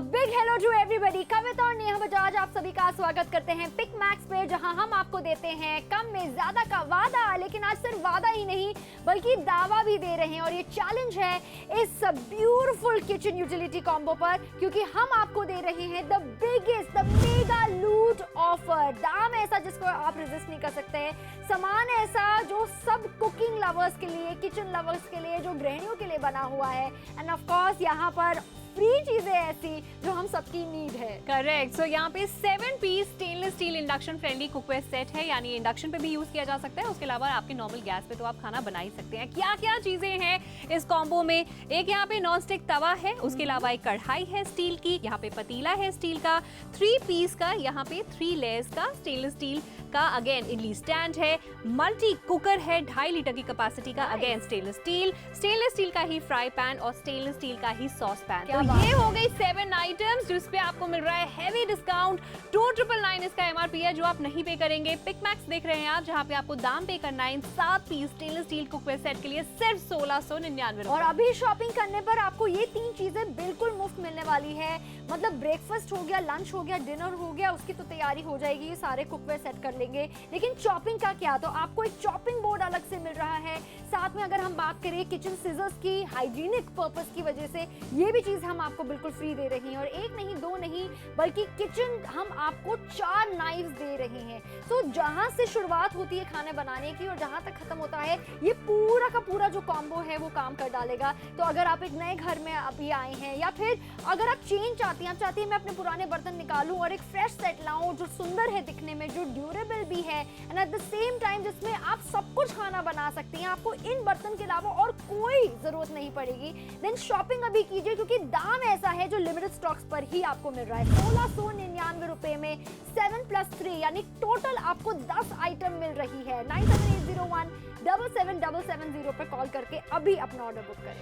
Big hello to everybody. Kavita और नेहा बजाज आप सभी का स्वागत करते हैं पिक मैक्स पे, जहां हम आपको देते हैं कम में ज्यादा का वादा। लेकिन आज सिर्फ वादा ही नहीं बल्कि दावा भी दे रहे हैं, और ये चैलेंज है इस ब्यूटीफुल किचन यूटिलिटी कॉम्बो पर, क्योंकि हम आपको दे रहे हैं the biggest, the mega loot offer. दाम ऐसा जिसको आप रेजिस्ट नहीं कर सकते हैं, सामान ऐसा जो सब कुकिंग लवर्स के लिए, किचन लवर्स के लिए, जो गृहिणियों के लिए बना हुआ है, एंड ऑफ कोर्स यहाँ पर फ्री चीजें ऐसी जो हम सबकी नीड है। करेक्ट। सो यहाँ पे 7 piece stainless steel induction friendly cookware set है, यानी इंडक्शन पे भी यूज किया जा सकता है। उसके अलावा आपके नॉर्मल गैस पे तो आप खाना बना ही सकते हैं। क्या क्या चीजें हैं इस कॉम्बो में? एक यहाँ पे नॉन स्टिक तवा है, उसके अलावा एक कढ़ाई है स्टील की, यहाँ पे पतीला है स्टील का, 3 पीस का, यहाँ पे 3 लेयर्स का स्टेनलेस स्टील का अगेन इडली स्टैंड है, मल्टी कुकर है 2.5 लीटर की कैपेसिटी का, अगेन स्टेनलेस स्टील का ही फ्राई पैन और स्टेनलेस स्टील का ही सॉस पैन। तो ये हो गई 7 आइटम्स जिस पे आपको मिल रहा है हेवी डिस्काउंट। 2999 इसका एमआरपी है जो आप नहीं पे करेंगे। पिक मैक्स देख रहे हैं आप, जहाँ पे आपको दाम पे करना है इन 7 piece stainless steel cookware set के लिए सिर्फ 1699। और अभी शॉपिंग करने पर आपको ये 3 चीजें बिल्कुल मुफ्त मिलने वाली है। मतलब ब्रेकफास्ट हो गया, लंच हो गया, डिनर हो गया, उसकी तो तैयारी हो जाएगी, ये सारे कुकवेयर सेट कर लेंगे। लेकिन चॉपिंग का क्या? तो आपको एक चॉपिंग बोर्ड अलग से मिल रहा है। साथ में अगर हम बात करें किचन सीजर्स की, हाइजीनिक पर्पस की वजह से ये भी चीज हम आपको बिल्कुल फ्री दे रही हैं। और एक नहीं, 2 नहीं, बल्कि किचन हम आपको 4 नाइफ्स दे रहे हैं। तो जहां से शुरुआत होती है खाने बनाने की और जहां तक खत्म होता है, ये पूरा का पूरा जो कॉम्बो है वो काम कर डालेगा। तो अगर आप एक नए घर में अभी आए हैं, या फिर अगर आप चेंज चाहती हैं, आप चाहती हैं मैं अपने पुराने बर्तन निकालूं और एक फ्रेश सेट लाऊं जो सुंदर है दिखने में, जो ड्यूरेबल भी है, and at the same time जिसमें आप सब कुछ खाना बना सकती हैं, आपको इन बर्तन के अलावा और कोई जरूरत नहीं पड़ेगी, देन शॉपिंग अभी कीजिए, क्योंकि दाम ऐसा है जो लिमिटेड स्टॉक्स पर ही आपको मिल रहा है। 1699 रुपए में 7+3 यानी टोटल आपको 10 आइटम मिल रही है। 9780177770 पर कॉल करके अभी अपना ऑर्डर बुक करें।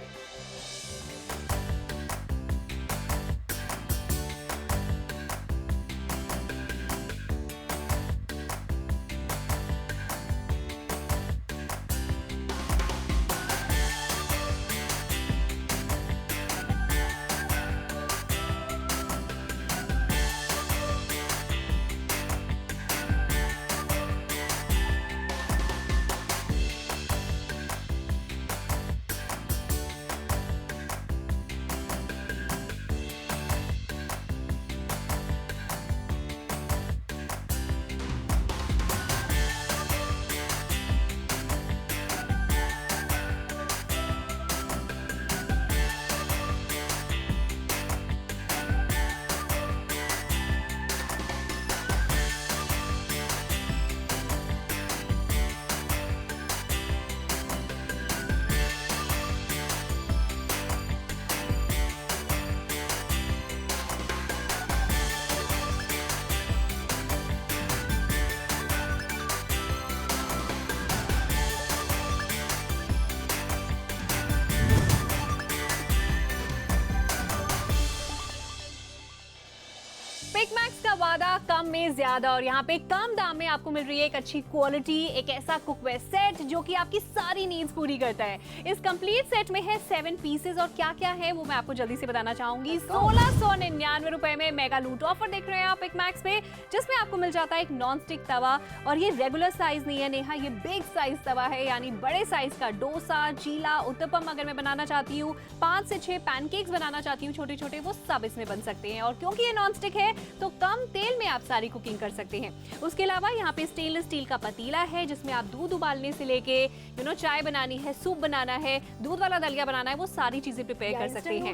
पिक मैक्स का वादा कम में ज्यादा, और यहाँ पे कम दाम में आपको मिल रही है एक अच्छी क्वालिटी, एक ऐसा कुकवेयर सेट जो कि आपकी सारी नीड्स पूरी करता है। इस कंप्लीट सेट में है 7 पीसेस, और क्या क्या है वो मैं आपको जल्दी से बताना चाहूंगी। 1699 रुपए में मेगा लूट ऑफर देख रहे हैं आप पिक मैक्स पे, जिसमें आपको मिल जाता है एक नॉन स्टिक तवा, और ये रेगुलर साइज नहीं है नेहा, ये बिग साइज तवा है, यानी बड़े साइज का डोसा, चीला, उत्तपम अगर मैं बनाना चाहती हूँ, 5 से 6 पैनकेक्स बनाना चाहती हूँ छोटे छोटे, वो सब इसमें बन सकते हैं। और क्योंकि ये नॉन स्टिक है तो कम तेल में आप सारी कुकिंग कर सकते हैं। उसके अलावा यहाँ पे स्टेनलेस स्टील का पतीला है, जिसमें आप दूध उबालने से लेके चाय बनानी है, सूप बनाना है, दूध वाला दलिया बनाना है, वो सारी चीजें प्रिपेयर कर सकते हैं।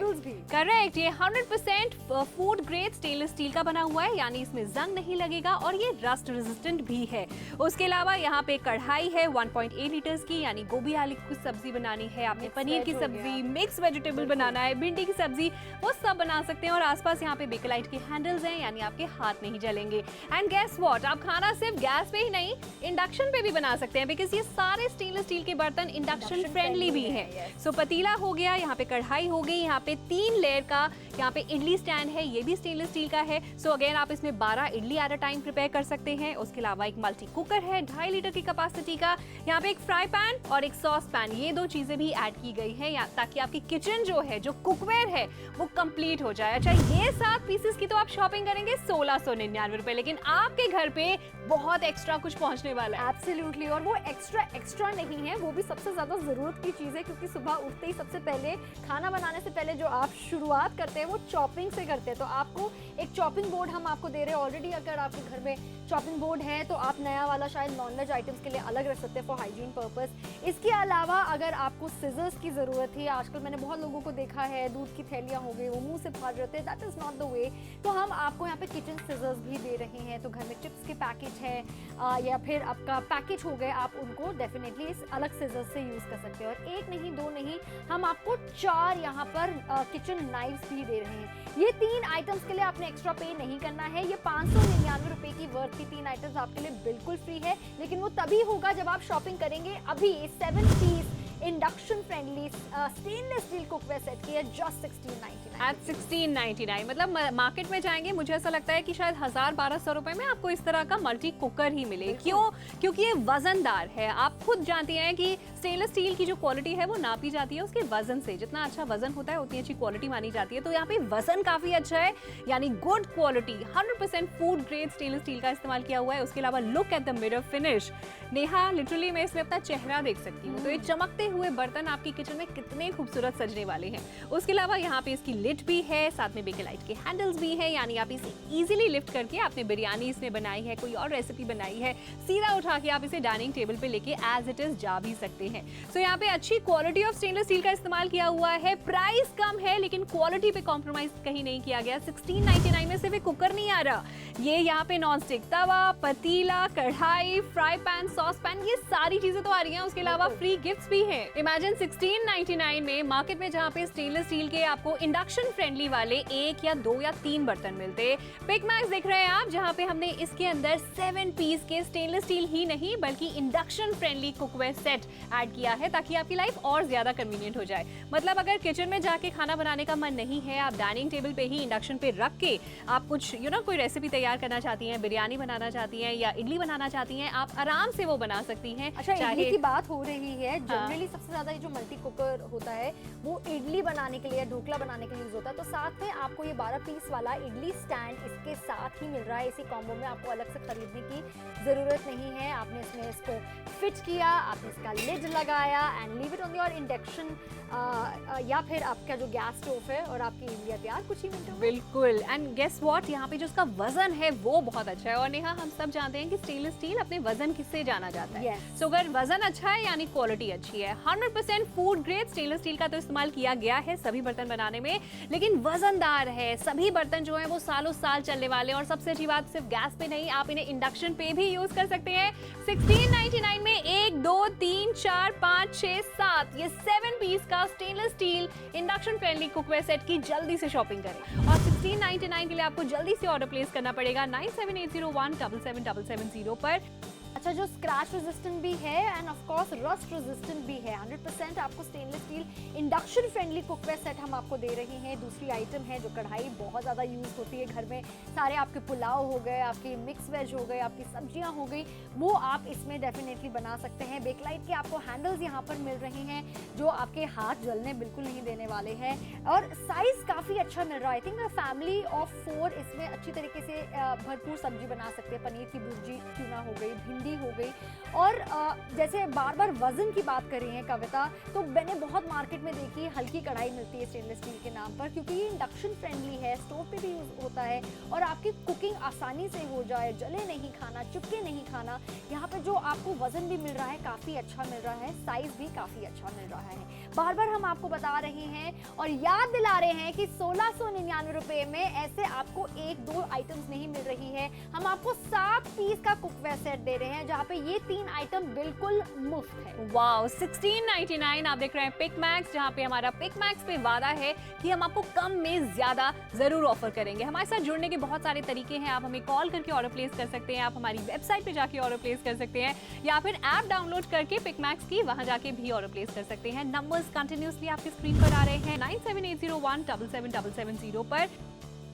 करेक्ट। ये 100% फूड ग्रेड स्टेनलेस स्टील का बना हुआ है, यानी इसमें जंग नहीं लगेगा, और ये रस्ट रेजिस्टेंट भी है। उसके अलावा यहाँ पे कढ़ाई है 1.8 लीटर्स की, यानी गोभी आलू की सब्जी बनानी है, आपने पनीर की सब्जी, मिक्स वेजिटेबल बनाना है, भिंडी की सब्जी, वो सब बना सकते हैं। और आसपास यहाँ पे बेकेलाइट के हैंडल्स हैं, यानी आपके हाथ नहीं नहीं जलेंगे। एंड गेस व्हाट, आप खाना सिर्फ गैस पे ही नहीं, इंडक्शन पे भी बना सकते हैं, बिकॉज ये सारे स्टेनलेस स्टील के बर्तन इंडक्शन फ्रेंडली भी हैं। सो पतीला हो गया, यहाँ पे कढ़ाई हो गई, यहाँ पे 3 लेयर का यहाँ पे इडली स्टैंड है, ये भी स्टेनलेस स्टील का है। सो अगेन आप इसमें 12 idli at a time prepare कर सकते हैं। उसके अलावा एक मल्टी कुकर है 2.5 लीटर की कैपेसिटी का, यहाँ पे एक फ्राई पैन और एक सॉस पैन, ये 2 चीजें भी ऐड की गई है ताकि आपकी किचन जो है, जो कुकवेयर है, वो कंप्लीट हो जाए। अच्छा, ये 7 पीसेस की तो आप शॉपिंग करेंगे 1699 रुपए, लेकिन आपके घर पे बहुत एक्स्ट्रा कुछ पहुंचने वाला है। एब्सोल्युटली, और वो एक्स्ट्रा नहीं है, वो भी सबसे ज्यादा जरूरत की चीज है, क्योंकि सुबह उठते ही सबसे पहले खाना बनाने से पहले जो आप शुरुआत करते हैं वो चॉपिंग से करते हैं। तो आपको एक चॉपिंग बोर्ड हम आपको दे रहे हैं ऑलरेडी। अगर आपके घर में चॉपिंग बोर्ड है तो आप नया वाला शायद नॉन-वेज आइटम्स के लिए अलग रख सकते हैं फॉर हाइजीन पर्पस। इसके अलावा अगर आपको सिजर्स की ज़रूरत है, आजकल मैंने बहुत लोगों को देखा है दूध की थैलियाँ हो गई वो मुंह से फाड़ रहे थे, that is not the way. तो हम आपको यहाँ पे किचन सिजर्स भी दे रहे हैं। तो घर में चिप्स के पैकेट है या फिर आपका पैकेज हो गए, आप उनको डेफिनेटली इस अलग सिजर्स से यूज़ कर सकते हैं। और 1 नहीं 2 नहीं, हम आपको 4 यहाँ पर किचन नाइफ्स भी दे रहे हैं। ये 3 आइटम्स के लिए आपने एक्स्ट्रा पे नहीं करना है। ये 599 रुपए की वर्थ की 3 आइटम्स आपके लिए बिल्कुल फ्री है, लेकिन वो तभी होगा जब आप शॉपिंग करेंगे अभी 7 piece induction friendly stainless steel cookware set की है जस्ट 1699 एट 1699। मतलब मार्केट में जाएंगे, मुझे ऐसा लगता है कि शायद 1000-1200 रुपए में आपको इस तरह का मल्टी कुकर ही मिले। क्यों? क्योंकि ये वजनदार है। आप खुद जानती हैं कि स्टेनलेस स्टील की जो क्वालिटी है वो नापी जाती है उसके वजन से। जितना अच्छा वजन होता है उतनी अच्छी क्वालिटी मानी जाती है। तो यहाँ पे वजन काफी अच्छा है, यानी good quality, 100% food grade stainless steel का इस्तेमाल किया हुआ है। उसके अलावा look at the mirror finish. Neha, literally मैं इसमें अपना चेहरा देख सकती हूँ। तो ये चमकते हुए बर्तन आपकी किचन में कितने खूबसूरत सजने वाले हैं। उसके अलावा यहाँ पे इसकी लिड भी है, साथ में बेकेलाइट के हैंडल्स भी हैं, यानी आप इसे इजीली लिफ्ट करके आपने बिरयानी इसमें बनाई है, कोई और रेसिपी बनाई है, सीधा उठा के आप इसे डाइनिंग टेबल पे लेके एज इट इज जा भी सकते हैं। सो यहाँ पे अच्छी क्वालिटी ऑफ स्टेनलेस स्टील का इस्तेमाल किया हुआ है। प्राइस कम है लेकिन क्वालिटी पे कॉम्प्रोमाइज कहीं नहीं किया गया। 1699 में सिर्फ कुकर नहीं आ रहा, ये यहाँ पे नॉन स्टिक तवा, पतीला, कढ़ाई, फ्राई पैन, सॉस पैन, ये सारी चीजें तो आ रही हैं। उसके अलावा फ्री गिफ्ट्स भी हैं। इमेजिन 1699 में मार्केट में जहाँ पे स्टेनलेस स्टील के आपको इंडक्शन फ्रेंडली वाले 1 या 2 या 3 बर्तन मिलते। पिक मैक्स देख रहे हैं आप, जहाँ पे हमने इसके अंदर 7 पीस के स्टेनलेस स्टील ही नहीं बल्कि induction friendly cookware set add किया है ताकि आपकी लाइफ और ज्यादा कन्वीनियंट हो जाए। मतलब अगर किचन में जाके खाना बनाने का मन नहीं है, आप डाइनिंग टेबल पे ही इंडक्शन पे रख के आप कुछ कोई रेसिपी तैयार करना चाहती हैं, बिरयानी बनाना चाहती हैं या इडली बनाना चाहती हैं, आप आराम से वो बना सकती हैं। अच्छा, इडली की बात हो रही है, जनरली सबसे ज्यादा ये जो मल्टी कुकर होता है वो इडली बनाने के लिए, ढोकला बनाने के लिए यूज होता है। तो साथ में आपको ये 12 पीस वाला इडली स्टैंड इसके साथ ही मिल रहा है। इसी कॉम्बो में आपको अलग से खरीदने की जरूरत नहीं है। आपने इसमें इसको फिट किया, आपने इसका लिड लगाया and leave it on your induction या फिर आपका जो गैस स्टोव है और आपकी इडलियां तैयार कुछ ही मिनटों में। बिल्कुल। एंड गेस व्हाट, यहाँ पे जो उसका वजन है वो बहुत अच्छा है। और नेहा, हम सब जानते हैं कि स्टेनलेस स्टील अपने वजन किससे जाना जाता है। Yes. सो अगर वजन अच्छा है यानी क्वालिटी अच्छी है। 100% फूड ग्रेड स्टेनलेस स्टील का तो इस्तेमाल किया गया है सभी बर्तन बनाने में, लेकिन वजनदार है। सभी बर्तन जो है वो सालों साल चलने वाले हैं। और सबसे अच्छी बात, सिर्फ गैस पे नहीं, आप इन्हें इंडक्शन पे भी यूज कर सकते हैं। 1699 में 1 2 3 4 5 6 7 ये 7 पीस का stainless steel induction friendly cookware set की जल्दी से शॉपिंग करें। और 1699 के लिए आपको जल्दी से ऑर्डर प्लेस करना पड़ेगा 9780177770 पर। अच्छा, जो स्क्रैच रेजिस्टेंट भी है end of course rust resistant भी है। 100% आपको stainless steel induction friendly cookware set हम आपको दे रहे हैं। दूसरी आइटम है जो कढ़ाई बहुत ज़्यादा यूज़ होती है घर में, सारे आपके पुलाव हो गए, आपके मिक्स वेज हो गए, आपकी सब्जियां हो गई, वो आप इसमें डेफिनेटली बना सकते हैं। बेकलाइट के आपको हैंडल्स यहाँ पर मिल रहे हैं जो आपके हाथ जलने बिल्कुल नहीं देने वाले हैं। और साइज़ काफ़ी अच्छा मिल रहा है। आई थिंक फैमिली ऑफ 4 इसमें अच्छी तरीके से भरपूर सब्जी बना सकते हैं। पनीर की भुर्जी ट्यूना हो गई, भिंडी हो गई। और जैसे बार बार वजन की बात कर रही हैं कविता, तो मैंने बहुत मार्केट में देखी हल्की कढ़ाई मिलती है स्टेनलेस स्टील के नाम पर, क्योंकि ये इंडक्शन फ्रेंडली है, स्टोव पे भी यूज होता है और आपकी कुकिंग आसानी से हो जाए, जले नहीं खाना, चिपके नहीं खाना। यहाँ पे जो आपको वजन भी मिल रहा है काफ़ी अच्छा मिल रहा है, साइज भी काफ़ी अच्छा मिल रहा है। बार बार हम आपको बता रहे हैं और याद दिला रहे हैं कि 1699 रुपए में ऐसे आपको 1-2 आइटम्स नहीं मिल रही है। हम आपको 7 पीस का कुकवेयर सेट दे रहे हैं जहाँ पे ये 3 आइटम बिल्कुल मुफ्त। मुफ्त है। वाओ, 1699 आप देख रहे हैं पिक मैक्स, जहाँ पे हमारा पिक मैक्स पे वादा है कि हम आपको कम में ज्यादा जरूर ऑफर करेंगे। हमारे साथ जुड़ने के बहुत सारे तरीके हैं। आप हमें कॉल करके ऑर्डर प्लेस कर सकते हैं, आप हमारी वेबसाइट पे जाके ऑर्डर प्लेस कर सकते हैं, या फिर ऐप डाउनलोड करके पिक मैक्स की वहां जाके भी ऑर्डर प्लेस कर सकते हैं। नंबर्स कंटिन्यूसली आपकी स्क्रीन पर आ रहे हैं 9780177770 पर।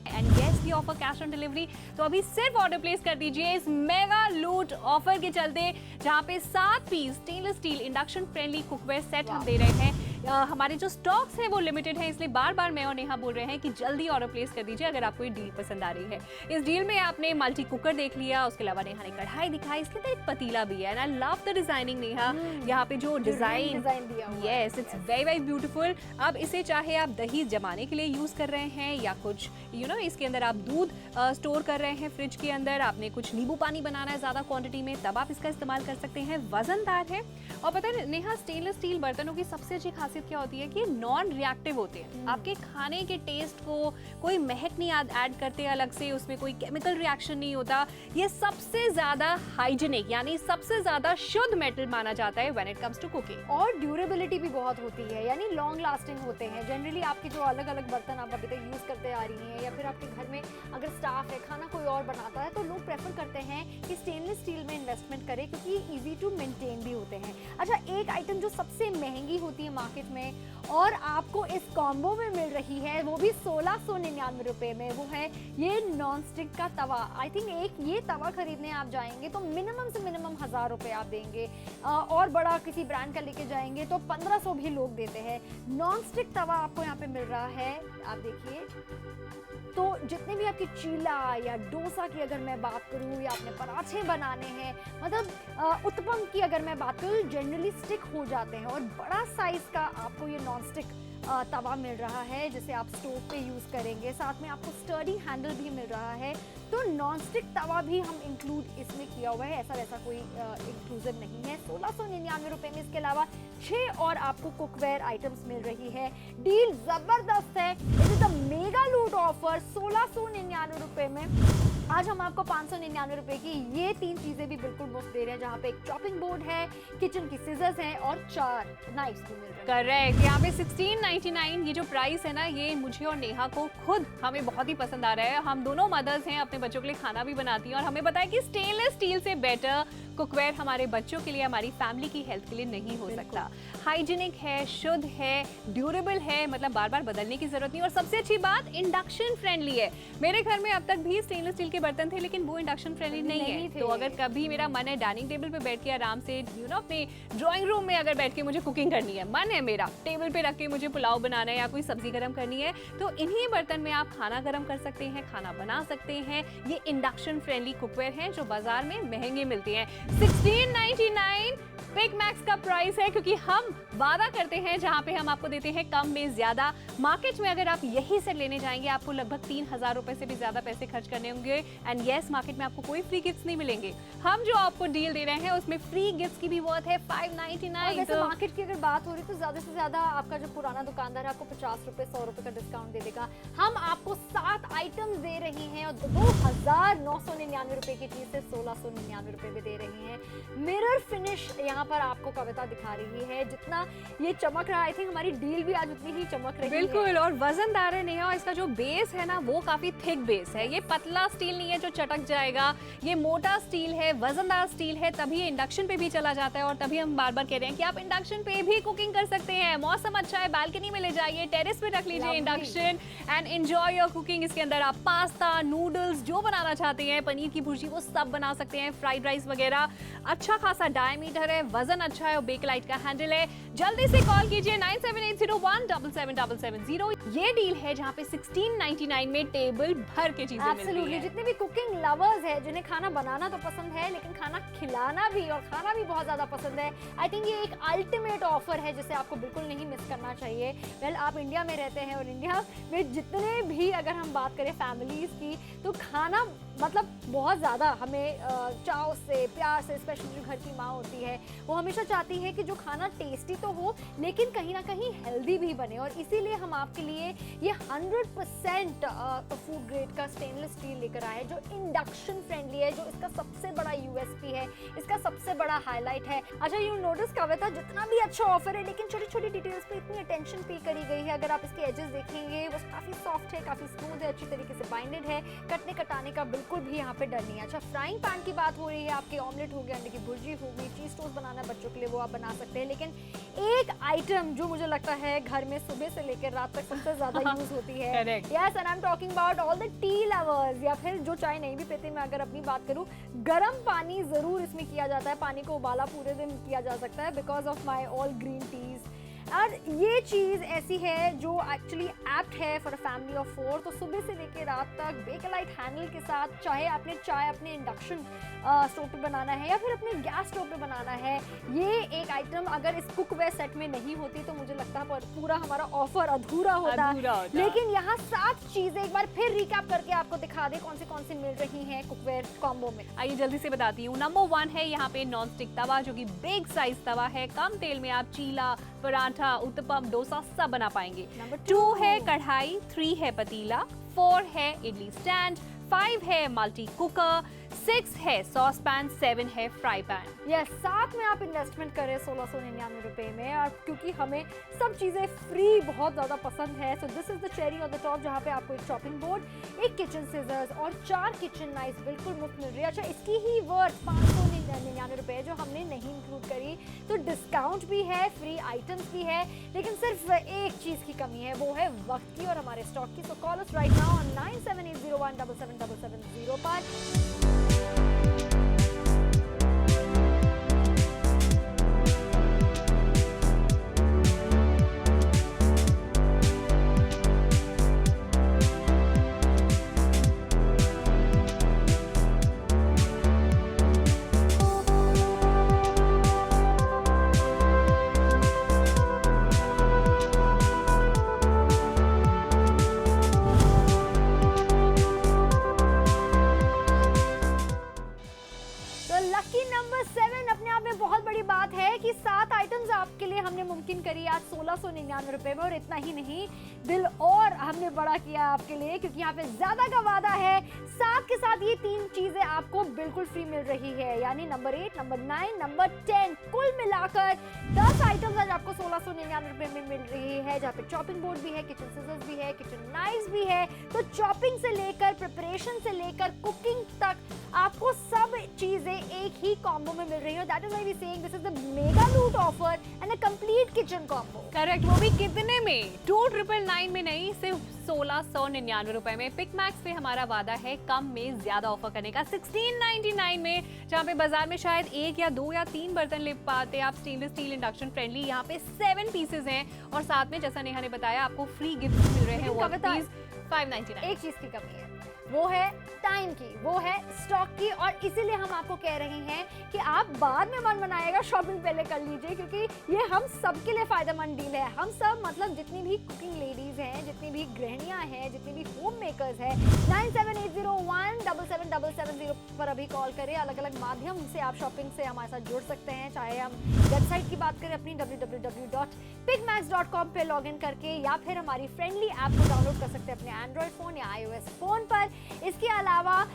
एंड यस, ये ऑफर कैश ऑन डिलीवरी, तो अभी सिर्फ ऑर्डर प्लेस कर दीजिए इस मेगा लूट ऑफर के चलते, जहां पे 7 piece stainless steel induction friendly cookware set हम दे रहे हैं। हमारे जो स्टॉक्स हैं वो लिमिटेड हैं, इसलिए बार बार मैं और नेहा बोल रहे हैं कि जल्दी ऑर्डर प्लेस कर दीजिए अगर आपको ये डील पसंद आ रही है। इस डील में आपने मल्टी कुकर देख लिया, उसके अलावा नेहा ने कढ़ाई दिखाई, इसके अंदर एक पतीला भी है। And I love the designing Neha, यहाँ पे जो डिजाइन दिया हुआ है। Yes, it's very very beautiful. अब इसे चाहे आप दही जमाने के लिए यूज कर रहे हैं, या कुछ इसके अंदर आप दूध स्टोर कर रहे हैं फ्रिज के अंदर, आपने कुछ नींबू पानी बनाना है ज्यादा क्वांटिटी में, तब आप इसका इस्तेमाल कर सकते हैं। वजनदार है, और पता है नेहा, स्टेनलेस स्टील बर्तनों की सबसे अच्छी खासियत क्या होती है कि नॉन रिएक्टिव होते हैं। आपके खाने के टेस्ट को कोई महक नहीं ऐड करते अलग से, उसमें कोई केमिकल रिएक्शन नहीं होता। ये सबसे ज्यादा हाइजीनिक यानी सबसे ज्यादा शुद्ध मेटल माना जाता है when it comes to cooking. और ड्यूरेबिलिटी भी बहुत होती है, यानी लॉन्ग लास्टिंग होते हैं। जनरली आपके जो अलग अलग बर्तन आप अभी तक यूज करते आ रही हैं, या फिर आपके घर में अगर स्टाफ है, खाना कोई और बनाता है, तो लोग प्रेफर करते हैं कि स्टेनलेस स्टील में इन्वेस्टमेंट करें, क्योंकि इजी टू मेंटेन भी होते हैं। अच्छा, एक आइटम जो सबसे महंगी होती है मार्केट में और आपको इस कॉम्बो में मिल रही है, वो भी 1699 रुपए में, वो है ये नॉन स्टिक का तवा। आई थिंक एक ये तवा खरीदने आप जाएंगे तो मिनिमम से मिनिमम 1000 रुपए आप देंगे, और बड़ा किसी ब्रांड का लेके जाएंगे तो 1500 भी लोग देते हैं। नॉन स्टिक तवा आपको यहाँ पे मिल रहा है, आप देखिए। तो जितने भी आपकी चीला या डोसा की अगर मैं बात करूँ, या आपने पराठे बनाने हैं, मतलब उत्पम की अगर मैं बात करूँ, जनरली स्टिक हो जाते हैं। और बड़ा साइज का आपको ये नॉन स्टिक तवा मिल रहा है, जिसे आप स्टोव पे यूज करेंगे। साथ में आपको स्टर्डी हैंडल भी मिल रहा है, तो नॉन स्टिक तवा भी हम इंक्लूड इसमें किया हुआ है, ऐसा वैसा कोई इंक्लूसिव नहीं है। 1699 रुपए में इसके अलावा 6 और आपको कुकवेयर आइटम्स मिल रही है। डील जबरदस्त है, it is a mega loot offer. 1699 रुपए में आज हम आपको 599 रुपए की ये 3 चीजें भी बिल्कुल मुफ्त दे रहे हैं, जहाँ पे एक चॉपिंग बोर्ड है, किचन की सीजर्स हैं और 4 नाइफ्स भी मिल रहे हैं। करेक्ट, यहाँ पे 1699 ये जो प्राइस है ना, ये मुझे और नेहा को खुद हमें बहुत ही पसंद आ रहा है। हम दोनों मदर्स हैं, अपने बच्चों के लिए खाना भी बनाती हैं, और हमें पता है कि स्टेनलेस स्टील से बेटर कुकवेयर हमारे बच्चों के लिए, हमारी फैमिली की हेल्थ के लिए नहीं हो सकता। हाइजीनिक है, शुद्ध है, ड्यूरेबल है, मतलब बार बार बदलने की जरूरत नहीं, और सबसे अच्छी बात इंडक्शन फ्रेंडली है। मेरे घर में अब तक भी स्टेनलेस स्टील के बर्तन थे, लेकिन वो इंडक्शन फ्रेंडली नहीं है। तो अगर कभी मेरा मन है डाइनिंग टेबल पे बैठ के आराम से अपने ड्राइंग रूम में अगर बैठ के मुझे कुकिंग करनी है, मन है मेरा टेबल पे रख के मुझे पुलाव बनाना है या कोई सब्जी गर्म करनी है, तो इन्हीं बर्तन में आप खाना गर्म कर सकते हैं, खाना बना सकते हैं। ये इंडक्शन फ्रेंडली कुकवेयर हैं जो बाजार में महंगे मिलते हैं। 1699 पिक मैक्स का प्राइस है, क्योंकि हम वादा करते हैं जहां पे हम आपको देते हैं कम में ज्यादा। मार्केट में अगर आप यही से लेने जाएंगे, आपको लगभग 3000 रुपए से भी ज्यादा पैसे खर्च करने होंगे। एंड यस, मार्केट में आपको कोई फ्री गिफ्ट्स नहीं मिलेंगे। हम जो आपको डील दे रहे हैं उसमें फ्री गिफ्ट्स की भी वर्थ है 599। वैसे मार्केट की अगर बात हो रही तो ज्यादा से ज्यादा आपका जो पुराना दुकानदार है आपको 50 रुपए 100 रुपए का डिस्काउंट दे देगा। हम आपको 7 आइटम्स दे रही हैं, और 2999 रुपए की चीज से 1699 रुपए में दे रही हैं। मिरर फिनिश यहाँ पर आपको कविता दिखा रही है, जितना ये चमक रहा है, आई थिंक हमारी डील भी आज उतनी ही चमक रही है। बिल्कुल, और वजनदार है नेहा, इसका जो बेस है ना वो काफी थिक बेस है। ये पतला स्टील नहीं है जो चटक जाएगा, ये मोटा स्टील है, वजनदार स्टील है, तभी इंडक्शन पे भी चला जाता है। और तभी हम बार बार कह रहे हैं कि आप इंडक्शन पे भी कुकिंग कर सकते हैं। मौसम अच्छा है, बालकनी में ले जाइए, टेरेस पे रख लीजिए induction, and enjoy your cooking. इसके अंदर आप पास्ता, नूडल्स जो बनाना चाहते हैं, पनीर की भुर्जी, वो सब बना सकते हैं, फ्राइड राइस वगैरह। अच्छा खासा डायमीटर है, वजन अच्छा है, और बेकलाइट का हैंडल है। जल्दी से कॉल कीजिए 9780177770। ये डील है जहाँ पे 1699 में टेबल भर के चीजें मिल रही हैं। जितने भी कुकिंग लवर्स है, जिन्हें खाना बनाना तो पसंद है लेकिन खाना खिलाना भी और खाना भी बहुत ज्यादा पसंद है, आई थिंक ये एक अल्टीमेट ऑफर है जिसे आपको बिल्कुल नहीं मिस करना चाहिए। वेल, आप इंडिया में रहते हैं, और इंडिया में जितने भी अगर हम बात करें फैमिलीज की, तो खाना मतलब बहुत ज़्यादा हमें चाव से, प्यार से, स्पेशली जो घर की माँ होती है वो हमेशा चाहती है कि जो खाना टेस्टी तो हो लेकिन कहीं ना कहीं हेल्दी भी बने, और इसीलिए हम आपके लिए ये 100% फूड ग्रेड का स्टेनलेस स्टील लेकर आए हैं जो इंडक्शन फ्रेंडली है, जो इसका सबसे बड़ा यूएसपी है, इसका सबसे बड़ा हाईलाइट है। अच्छा, यू नोटिस कविता, जितना भी अच्छा ऑफर है लेकिन छोटी छोटी डिटेल्स पे इतनी अटेंशन पे करी गई है। अगर आप इसके एजेस देखेंगे वो काफ़ी सॉफ्ट है, काफ़ी स्मूथ है, अच्छी तरीके से बाइंडेड है, कटने कटाने का बिल्कुल भी यहाँ पे डर नहीं है। अच्छा, फ्राइंग पैन की बात हो रही है, आपके ऑमलेट हो गए, अंडे की भुर्जी हो गई, चीज टोस्ट बनाना है बच्चों के लिए वो आप बना सकते हैं। लेकिन एक आइटम जो मुझे लगता है घर में सुबह से लेकर रात तक सबसे ज्यादा यूज होती है, yes, and I am talking about all the T lovers, या फिर जो चाय नहीं भी पीते, मैं अगर अपनी बात करूं, गर्म पानी जरूर इसमें किया जाता है, पानी को उबाला पूरे दिन किया जा सकता है because of my all green teas. और ये चीज़ ऐसी है जो एक्चुअली एप्ट है फॉर अ फैमिली ऑफ 4, तो सुबह से लेकर रात तक बेकलाइट हैंडल के साथ, चाहे आपने चाय अपने इंडक्शन स्टोव पे बनाना है या फिर अपने गैस स्टोव पे बनाना है, ये एक आइटम अगर इस कुकवेयर सेट में नहीं होती तो मुझे लगता है पूरा हमारा ऑफर अधूरा होता। लेकिन यहाँ 7 चीजें एक बार फिर रिकैप करके आपको दिखा दे कौन सी मिल रही हैं कुकवेयर कॉम्बो में। आइए जल्दी से बताती हूँ। नंबर 1 है यहाँ पे नॉन स्टिक तवा, जो कि बिग साइज तवा है, कम तेल में आप चीला, पराठा, उत्तपम, डोसा सब बना पाएंगे। नंबर 2 है कढ़ाई, 3 है पतीला, 4 है इडली स्टैंड, 5 है मल्टी कुकर, 6 है सॉस पैन, 7 है फ्राई पैन। यस, साथ में आप इन्वेस्टमेंट करें 1699 रुपए में, और क्योंकि हमें सब चीज़ें फ्री बहुत ज़्यादा पसंद है, so this is the cherry on the top, जहाँ पे आपको एक चॉपिंग बोर्ड, एक किचन सीजर्स और 4 किचन नाइफ बिल्कुल मुफ्त मिल रही है। अच्छा, इसकी ही वर्थ 599 रुपए जो हमने नहीं इंक्लूड करी, तो डिस्काउंट भी है, फ्री आइटम्स भी है, लेकिन सिर्फ एक चीज़ की कमी है, वो है वक्त की और हमारे स्टॉक की। So call us right now on 9780177770 पर। लकी नंबर 7 अपने आप में बहुत बड़ी बात है कि 7 आइटम्स आपके लिए हमने मुमकिन करी आज 1699 रुपए में, और इतना ही नहीं, दिल और हमने बड़ा किया आपके लिए, क्योंकि यहाँ पे ज्यादा का वादा है, साथ के साथ ये 3 चीजें आपको बिल्कुल फ्री मिल रही है, यानी नंबर 8, नंबर 9, नंबर 10, कुल मिलाकर 10 आइटम्स आज आपको 1699 रुपए में मिल रही है, जहाँ पे चॉपिंग बोर्ड भी है, किचन सीजर्स भी है, किचन नाइफ्स भी है। तो चॉपिंग से लेकर प्रिपरेशन से लेकर कुकिंग तक आपको सब चीजें एक ही कॉम्बो में मिल रही है। That is why we saying this is the mega loot offer and a complete kitchen combo. Correct, वो भी कितने में? 2999 में नहीं, सिर्फ 1699 रुपए में। पिक मैक्स पे हमारा वादा है कम में ज्यादा ऑफर करने का। 1699 में, जहाँ पे बाजार में शायद 1 या 2 या 3 बर्तन ले पाते, आप स्टेनलेस स्टील इंडक्शन फ्रेंडली, यहाँ पे 7 पीसेज हैं, और साथ में जैसा नेहा ने बताया आपको फ्री गिफ्ट मिल रहे हैं। 599। एक चीज की कमी है, वो है टाइम की, वो है स्टॉक की, और इसीलिए हम आपको कह रहे हैं कि आप बाद में मन बनाएगा, शॉपिंग पहले कर लीजिए, क्योंकि ये हम सबके लिए फायदेमंद डील है। हम सब, मतलब जितनी भी कुकिंग लेडीज हैं, जितनी भी गृहिणियां हैं, जितनी भी होम मेकर्स हैं, 9780177770 पर अभी कॉल करें। अलग अलग माध्यम से आप शॉपिंग से हमारे साथ जुड़ सकते हैं, चाहे हम वेबसाइट की बात करें अपनी www.pigmax.com पे लॉग इन करके, या फिर हमारी फ्रेंडली ऐप को डाउनलोड कर सकते हैं अपने एंड्रॉइड फोन या iOS फोन पर। इसके अलावा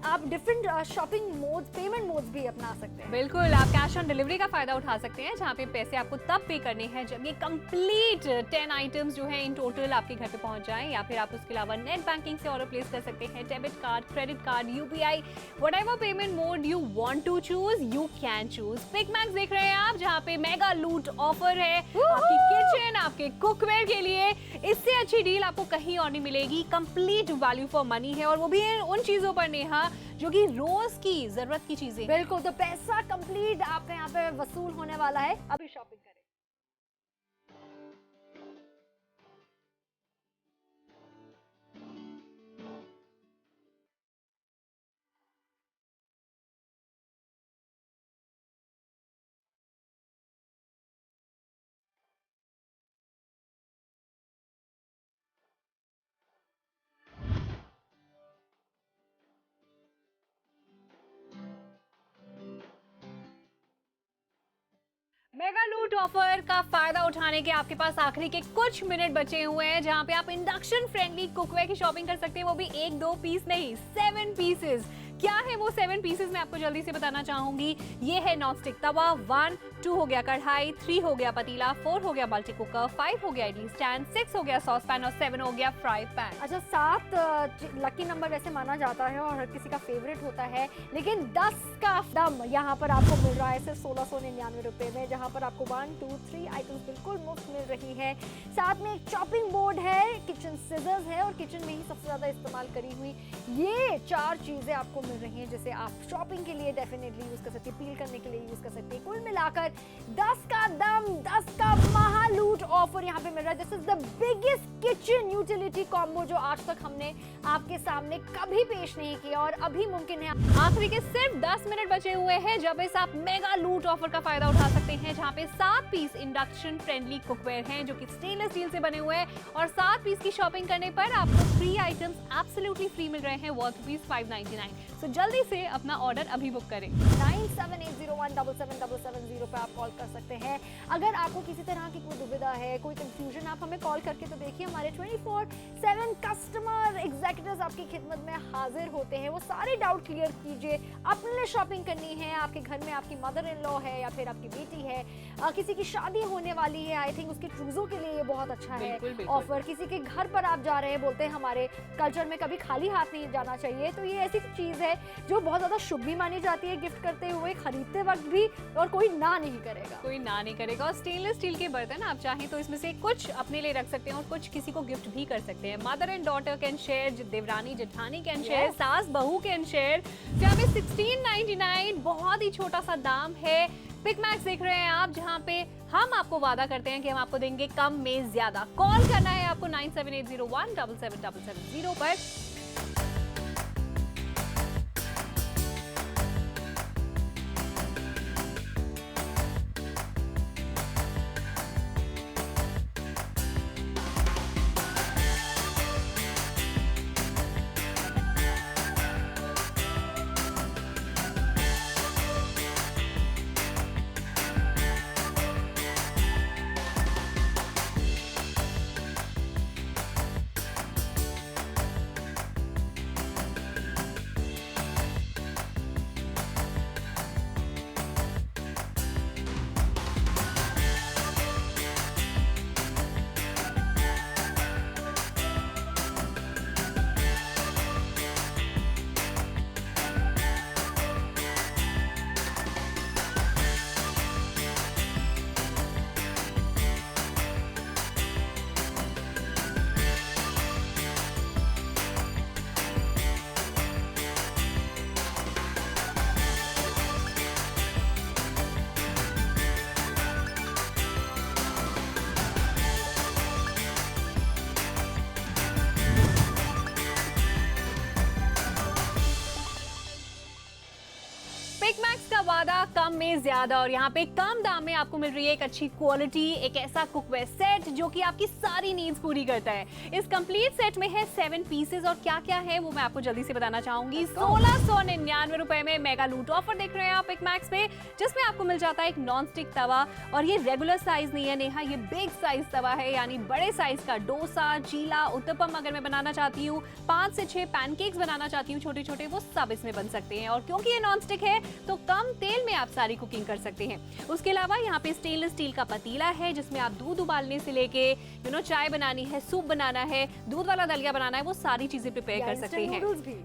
आप different shopping modes, payment modes भी अपना सकते हैं। बिल्कुल, आप कैश ऑन डिलीवरी का फायदा उठा सकते हैं, जहाँ पे पैसे आपको तब पे करने हैं जब ये कंप्लीट 10 आइटम्स जो है इन टोटल आपके घर पे पहुंच जाएं, या फिर आप उसके अलावा नेट बैंकिंग से ऑर्डर प्लेस कर सकते हैं, debit card, credit card, UPI, whatever payment mode you want to choose, you can choose. Pick max देख रहे हैं आप, जहाँ पे मेगा लूट ऑफर है आपकी किचन, आपके कुकवेयर के लिए। इससे अच्छी डील आपको कहीं और नहीं मिलेगी, कंप्लीट वैल्यू फॉर मनी है, और वो भी उन चीजों पर नेहा जो कि रोज की जरूरत की चीजें। बिल्कुल, तो पैसा कंप्लीट आपके यहाँ पे वसूल होने वाला है। अभी शॉपिंग करें। मेगा लूट ऑफर का फायदा उठाने के आपके पास आखिरी के कुछ मिनट बचे हुए हैं, जहां पे आप इंडक्शन फ्रेंडली कुकवेयर की शॉपिंग कर सकते हैं, वो भी 1-2 पीस नहीं, 7 पीसेस। क्या है वो 7 पीसेस, मैं आपको जल्दी से बताना चाहूंगी। ये है नॉनस्टिक तवा, 1, 2 हो गया कढ़ाई, 3 हो गया पतीला, 4 हो गया मल्टी कुकर, 5 हो गया इडली स्टैंड, 6 हो गया सॉस पैन और 7 हो गया फ्राई पैन। अच्छा, 7 लकी नंबर वैसे माना जाता है और हर किसी का फेवरेट होता है, लेकिन 10 का दम यहाँ पर आपको मिल रहा है सिर्फ 1699 रुपए में, जहाँ पर आपको 1, 2, 3 आइटम्स बिल्कुल मुफ्त मिल रही है। साथ में एक चॉपिंग बोर्ड है, किचन सिजर्स है और किचन में ही सबसे ज्यादा इस्तेमाल करी हुई ये 4 चीजें आपको मिल रही हैं, जिसे आप शॉपिंग के लिए डेफिनेटली यूज कर सकते हैं, पील करने के लिए यूज कर सकते हैं। कुल मिलाकर 10 का दम, 10 का महालूट ऑफर यहाँ पे मिल रहा है। This is the biggest kitchen utility combo जो आज तक हमने आपके सामने कभी पेश नहीं किया और अभी मुमकिन है। आखिरी के सिर्फ 10 मिनट बचे हुए हैं जब इस आप मेगा लूट ऑफर का फायदा उठा सकते हैं, जहां पे 7 पीस इंडक्शन फ्रेंडली कुकवेयर हैं जो कि स्टेनलेस स्टील से बने हुए हैं, और 7 पीस की शॉपिंग करने पर आपको 3 आइटम्स एब्सोल्युटली फ्री मिल रहे हैं वर्थ ₹599। सो जल्दी से अपना ऑर्डर अभी बुक करें। 9780177770 पे आप कॉल कर सकते हैं। अगर आपको किसी तरह की कोई दुविधा है, कोई कंफ्यूजन, आप हमें कॉल करके तो देखिए, हमारे 24/7 कस्टमर एग्जीक्यूटिव्स आपकी खिदमत में हाजिर होते हैं। वो सारे डाउट क्लियर कीजिए। अपने लिए शॉपिंग करनी है, आपके घर में आपकी मदर इन लॉ है या फिर आपकी बेटी है, किसी की शादी होने वाली है, आई थिंक उसके चूजों के लिए ये बहुत अच्छा है ऑफर। किसी के घर पर आप जा रहे हैं, बोलते हैं हमारे कल्चर में कभी खाली हाथ नहीं जाना चाहिए, तो ये ऐसी चीज है जो बहुत ज्यादा शुभ भी मानी जाती है गिफ्ट करते हुए, खरीदते वक्त भी, और कोई ना नहीं करेगा, कोई ना नहीं करेगा। और स्टेनलेस स्टील के बर्तन आप चाहें तो इसमें से कुछ अपने लिए रख सकते हैं और कुछ किसी को गिफ्ट भी कर सकते हैं। Mother and daughter can share, Devrani Jethani can share, सास बहू कैन शेयर। जहाँ पे 1699 बहुत ही छोटा सा दाम है। पिक मैक्स देख रहे हैं आप, जहाँ पे हम आपको वादा करते हैं कि हम आपको देंगे कम में ज्यादा। कॉल करना है आपको 9780177770 पर। पिक मैक्स का वादा कम में ज्यादा, और यहाँ पे कम दाम में आपको मिल रही है एक अच्छी क्वालिटी, एक ऐसा कुकवेयर सेट जो कि आपकी सारी नीड्स पूरी करता है। इस कंप्लीट सेट में है 7 पीसेस, और क्या क्या है वो मैं आपको जल्दी से बताना चाहूंगी। 1699 रुपए में मेगा लूट ऑफर देख रहे हैं आप पिक मैक्स पे, जिसमें आपको मिल जाता है एक नॉन स्टिक तवा, और ये रेगुलर साइज नहीं है नेहा, ये बिग साइज तवा है, यानी बड़े साइज का डोसा, चीला, उत्तपम अगर मैं बनाना चाहती हूँ, 5 से 6 पैनकेक्स बनाना चाहती हूँ छोटे छोटे, वो सब इसमें बन सकते हैं। और क्योंकि ये नॉन स्टिक है तो कम तेल में आप सारी कुकिंग कर सकते हैं। उसके अलावा यहाँ पे स्टेनलेस स्टील का पतीला है, जिसमें आप दूध उबालने से लेके चाय बनानी है, सूप बनाना है, दूध वाला दलिया बनाना है, वो सारी चीजें प्रिपेयर कर सकते हैं।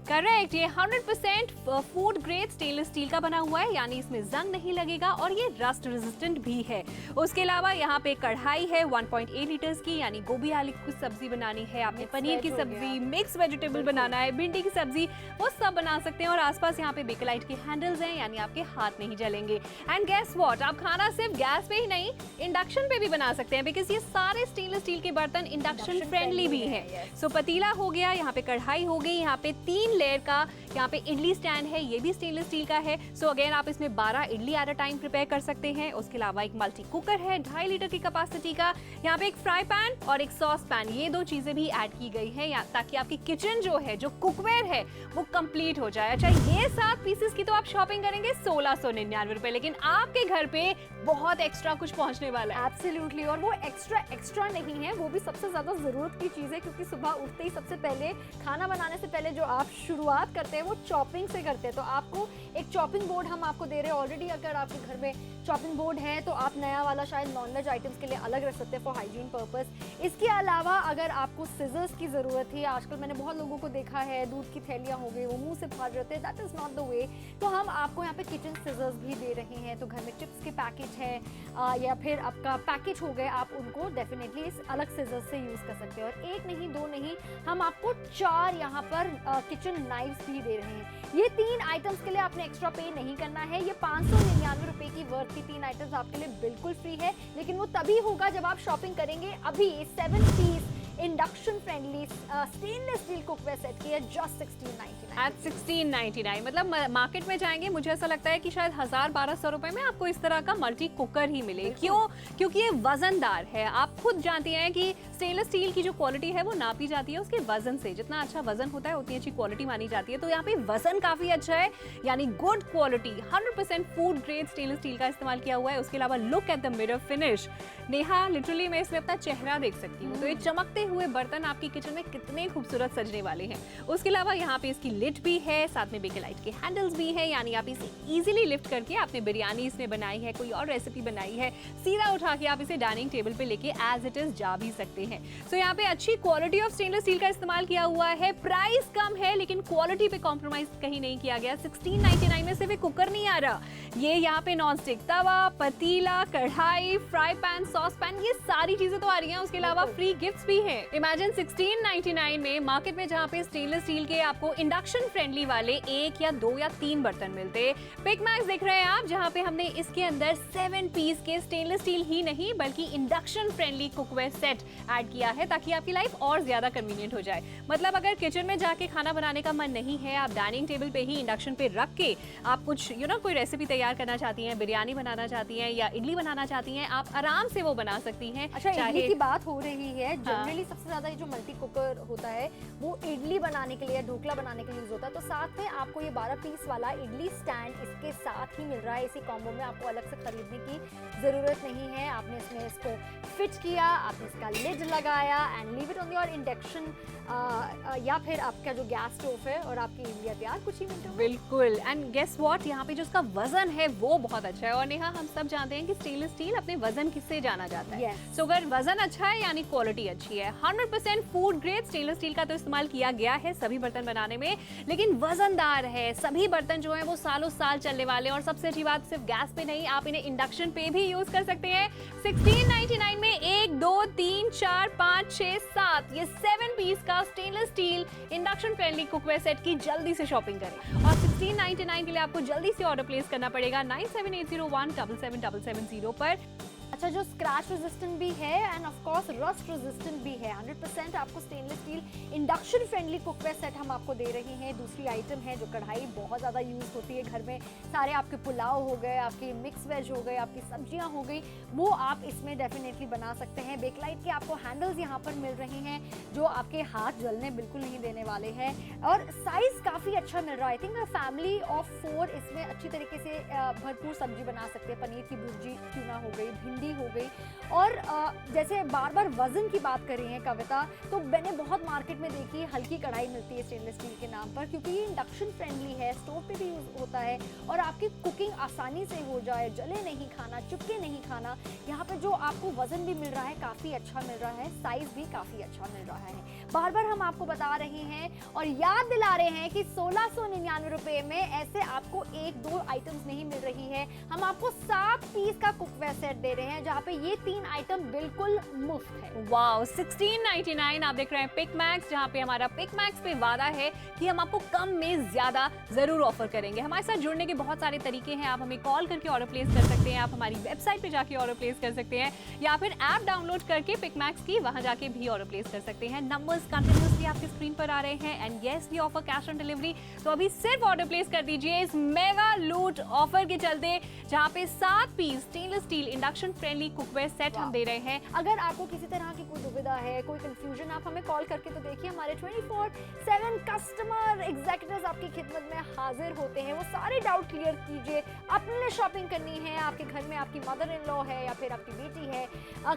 करेक्ट, ये 100% फूड ग्रेड स्टेनलेस स्टील का बना हुआ है, यानी इसमें जंग नहीं लगेगा, और ये रस्ट रेजिस्टेंट भी है। उसके अलावा यहाँ पे कढ़ाई है 1.8 लीटर्स की, यानी गोभी आलू की सब्जी बनानी है, आपने पनीर की सब्जी, मिक्स वेजिटेबल बनाना है, भिंडी की सब्जी, वो सब बना सकते हैं। और आसपास यहाँ पे बेकलाइट के हैंडल्स हैं, यानी आपके हाथ नहीं जलेंगे। एंड गेस व्हाट, आप खाना सिर्फ गैस पे ही नहीं, इंडक्शन पे भी बना सकते हैं, बिकॉज ये सारे स्टेनलेस स्टील के बर्तन इंडक्शन फ्रेंडली भी हैं। सो पतीला हो गया, यहाँ पे कढ़ाई हो गई, यहाँ पे 3 लेयर का यहाँ पे इडली स्टैंड है, ये भी स्टेनलेस स्टील का है। सो अगेन आप इसमें 12 idli at a time prepare कर सकते हैं। उसके अलावा एक मल्टी कुकर है 2.5 लीटर की कैपेसिटी का, यहाँ पे एक फ्राई पैन और एक सॉस पैन, ये 2 चीजें भी ऐड की गई है ताकि आपकी किचन जो है, जो कुकवेयर है, वो कंप्लीट हो जाए। अच्छा, ये 7 पीसेस की तो आप शॉपिंग करेंगे 1699 रुपए, लेकिन आपके घर पे बहुत एक्स्ट्रा कुछ पहुंचने वाला है। एब्सोल्युटली, और वो एक्स्ट्रा नहीं है, वो भी सबसे ज्यादा जरूरत की चीज है, क्योंकि सुबह उठते ही सबसे पहले खाना बनाने से पहले जो आप शुरुआत करते हैं वो चॉपिंग से करते हैं। तो आपको एक चॉपिंग बोर्ड हम आपको दे रहे हैं ऑलरेडी। अगर आपके घर में चॉपिंग बोर्ड है तो आप नया वाला शायद नॉन-वेज आइटम्स के लिए अलग रख सकते हैं फॉर हाइजीन पर्पस। इसके अलावा अगर आपको सिजर्स की ज़रूरत है, आजकल मैंने बहुत लोगों को देखा है दूध की थैलियाँ हो गई वो मुंह से फाड़ रहे हैं, that is not the way. तो हम आपको यहाँ पे किचन सिजर्स भी दे रहे हैं। तो घर में चिप्स के पैकेट है या फिर आपका पैकेज हो गए, आप उनको डेफिनेटली इस अलग सिजर्स से यूज़ कर सकते हो। और एक नहीं दो नहीं, हम आपको 4 यहाँ पर किचन नाइफ्स भी दे रहे हैं। ये 3 आइटम्स के लिए आपने एक्स्ट्रा पे नहीं करना है। ये 599 रुपए की वर्थ की 3 आइटम्स आपके लिए बिल्कुल फ्री है, लेकिन वो तभी होगा जब आप शॉपिंग करेंगे। अभी 7 piece induction friendly stainless steel cookware set की है जस्ट 1699 एट 1699। मतलब मार्केट में जाएंगे, मुझे ऐसा लगता है कि शायद 1000-1200 रुपए में आपको इस तरह का मल्टी कुकर ही मिले। क्यों? क्योंकि ये वजनदार है। आप खुद जानती हैं कि स्टेनलेस स्टील की जो क्वालिटी है वो नापी जाती है उसके वजन से। जितना अच्छा वजन होता है उतनी अच्छी क्वालिटी मानी जाती है। तो यहाँ पे वजन काफी अच्छा है, यानी good quality, 100% food grade stainless steel का इस्तेमाल किया हुआ है। उसके अलावा look at the mirror finish. Neha, literally मैं इसमें अपना चेहरा देख सकती हूँ। तो ये चमकते हुए बर्तन आपकी किचन में कितने खूबसूरत सजने वाले हैं। उसके अलावा यहाँ पे इसकी लिड भी है, साथ में बेकेलाइट के हैंडल्स भी है, यानी आप इसे इजीली लिफ्ट करके आपने बिरयानी इसमें बनाई है, कोई और रेसिपी बनाई है, सीधा उठा के आप इसे डाइनिंग टेबल पे लेके एज इट इज जा भी सकते हैं। सो यहाँ पे अच्छी क्वालिटी ऑफ स्टेनलेस स्टील का इस्तेमाल किया हुआ है। प्राइस कम है लेकिन क्वालिटी पे कॉम्प्रोमाइज कहीं नहीं किया गया। 1699 में सिर्फ कुकर नहीं आ रहा, ये यहाँ पे नॉन स्टिक तवा, पतीला, कढ़ाई, फ्राई पैन, सॉस पैन, ये सारी चीजें तो आ रही हैं। उसके अलावा फ्री गिफ्ट्स भी हैं। इमेजिन 1699 में मार्केट में जहाँ पे स्टेनलेस स्टील के आपको इंडक्शन फ्रेंडली वाले 1 या 2 या 3 बर्तन मिलते। पिक मैक्स देख रहे हैं आप, जहाँ पे हमने इसके अंदर 7 पीस के स्टेनलेस स्टील ही नहीं बल्कि induction friendly cookware set add किया है, ताकि आपकी लाइफ और ज्यादा कन्वीनियंट हो जाए। मतलब अगर किचन में जाके खाना बनाने का मन नहीं है, आप डाइनिंग टेबल पे ही इंडक्शन पे रख के आप कुछ कोई रेसिपी तैयार करना चाहती हैं, बिरयानी बनाना चाहती हैं या इडली बनाना चाहती हैं, आप आराम से वो बना सकती हैं। अच्छा, इडली की बात हो रही है, जनरली सबसे ज्यादा ये जो मल्टी कुकर होता है वो इडली बनाने के लिए, ढोकला बनाने के लिए यूज होता है। तो साथ में आपको ये 12 पीस वाला इडली स्टैंड इसके साथ ही मिल रहा है। इसी कॉम्बो में आपको अलग से खरीदने की जरूरत नहीं है। आपने इसमें इसको फिट किया, आपने इसका लिड लगाया and leave it on your induction या फिर आपका जो गैस स्टोव है और आपकी इडलियां तैयार कुछ ही मिनटों में। बिल्कुल। एंड गेस व्हाट, यहाँ पे जो उसका वजन है वो बहुत अच्छा है। और नेहा, हम सब जानते हैं कि स्टेनलेस स्टील अपने वजन किससे जाना जाता है। सो अगर वजन अच्छा है यानी क्वालिटी अच्छी है। 100% फूड ग्रेड स्टेनलेस स्टील का तो इस्तेमाल किया गया है सभी बर्तन बनाने में, लेकिन वजनदार है। सभी बर्तन जो है वो सालों साल चलने वाले हैं। और सबसे अच्छी बात, सिर्फ गैस पे नहीं, आप इन्हें इंडक्शन पे भी यूज कर सकते हैं। 1699 में 1 2 3 4 5 6 7 ये 7 पीस का stainless steel induction friendly cookware set की जल्दी से शॉपिंग करें। और 1699 के लिए आपको जल्दी से ऑर्डर प्लेस करना पड़ेगा 9780177770 पर। अच्छा, जो स्क्रैच रेजिस्टेंट भी है end of course rust resistant भी है। 100% आपको stainless steel induction friendly cookware set हम आपको दे रहे हैं। दूसरी आइटम है जो कढ़ाई बहुत ज़्यादा यूज़ होती है घर में, सारे आपके पुलाव हो गए, आपके मिक्स वेज हो गए, आपकी सब्जियां हो गई, वो आप इसमें डेफिनेटली बना सकते हैं। बेकलाइट के आपको हैंडल्स यहाँ पर मिल रहे हैं जो आपके हाथ जलने बिल्कुल नहीं देने वाले हैं। और साइज़ काफ़ी अच्छा मिल रहा है। आई थिंक फैमिली ऑफ 4 इसमें अच्छी तरीके से भरपूर सब्जी बना सकते हैं। पनीर की भुर्जी ट्यूना हो गई, भिंडी हो गई। और जैसे बार बार वजन की बात कर रही हैं कविता, तो मैंने बहुत मार्केट में देखी हल्की कढ़ाई मिलती है स्टेनलेस स्टील के नाम पर, क्योंकि ये इंडक्शन फ्रेंडली है, स्टोव पे भी यूज होता है और आपकी कुकिंग आसानी से हो जाए, जले नहीं खाना, चिपके नहीं खाना। यहाँ पे जो आपको वजन भी मिल रहा है काफ़ी अच्छा मिल रहा है, साइज भी काफ़ी अच्छा मिल रहा है। बार बार हम आपको बता रहे हैं और याद दिला रहे हैं कि 1699 रुपए में ऐसे आपको 1-2 आइटम्स नहीं मिल रही है। हम आपको 7 पीस का कुकवेयर सेट दे रहे हैं जहाँ पे ये 3 आइटम बिल्कुल मुफ्त है। वाओ, 1699। आप देख रहे हैं पिक मैक्स, जहाँ पे हमारा पिक मैक्स पे वादा है कि हम आपको कम में ज्यादा जरूर ऑफर करेंगे। हमारे साथ जुड़ने के बहुत सारे तरीके हैं। आप हमें कॉल करके ऑर्डर प्लेस कर सकते हैं, आप हमारी वेबसाइट पे जाके ऑर्डर प्लेस कर सकते हैं, या फिर ऐप डाउनलोड करके पिक मैक्स की वहां जाके भी ऑर्डर प्लेस कर सकते हैं। नंबर्स कंटिन्यूअसली आपकी स्क्रीन पर आ रहे हैं and yes, we offer cash on delivery. तो अभी सिर्फ ऑर्डर प्लेस कर दीजिए इस मेगा लूट ऑफर के चलते, जहाँ पे 7 piece stainless steel induction friendly cookware set हम दे रहे हैं। अगर आपको किसी तरह की कोई दुविधा है, कोई कंफ्यूजन, आप हमें कॉल करके तो देखिए, हमारे 24/7 कस्टमर एग्जीक्यूटिव्स आपकी खिदमत में हाजिर होते हैं। वो सारे डाउट क्लियर कीजिए। आपने शॉपिंग करनी है, आपके घर में आपकी मदर इन लॉ है या फिर आपकी बेटी है,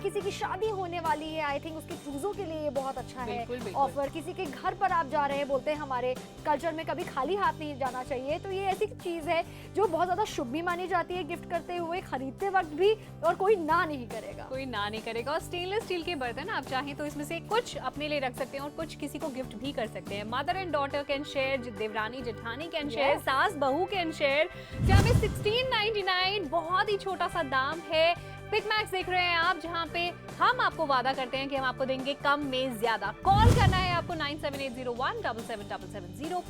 किसी की शादी होने वाली है, आई थिंक उसके चूजों के लिए ये बहुत अच्छा है ऑफर। किसी के घर पर आप जा रहे हैं, बोलते हैं हमारे कल्चर में कभी खाली हाथ नहीं जाना चाहिए, तो ये ऐसी चीज है जो बहुत ज्यादा शुभ भी मानी जाती है गिफ्ट करते हुए, खरीदते वक्त भी, और कोई ना नहीं करेगा। कोई ना नहीं करेगा। और स्टेनलेस स्टील के बर्तन आप चाहें तो इसमें से कुछ अपने लिए रख सकते हैं और कुछ किसी को गिफ्ट भी कर सकते हैं। Mother and daughter can share, Devrani Jethani can share, सास बहू कैन शेयर। जहाँ पे 1699 बहुत ही छोटा सा दाम है। पिक मैक्स देख रहे हैं आप, जहाँ पे हम आपको वादा करते हैं कि हम आपको देंगे कम में ज्यादा। कॉल करना है आपको 9780177770।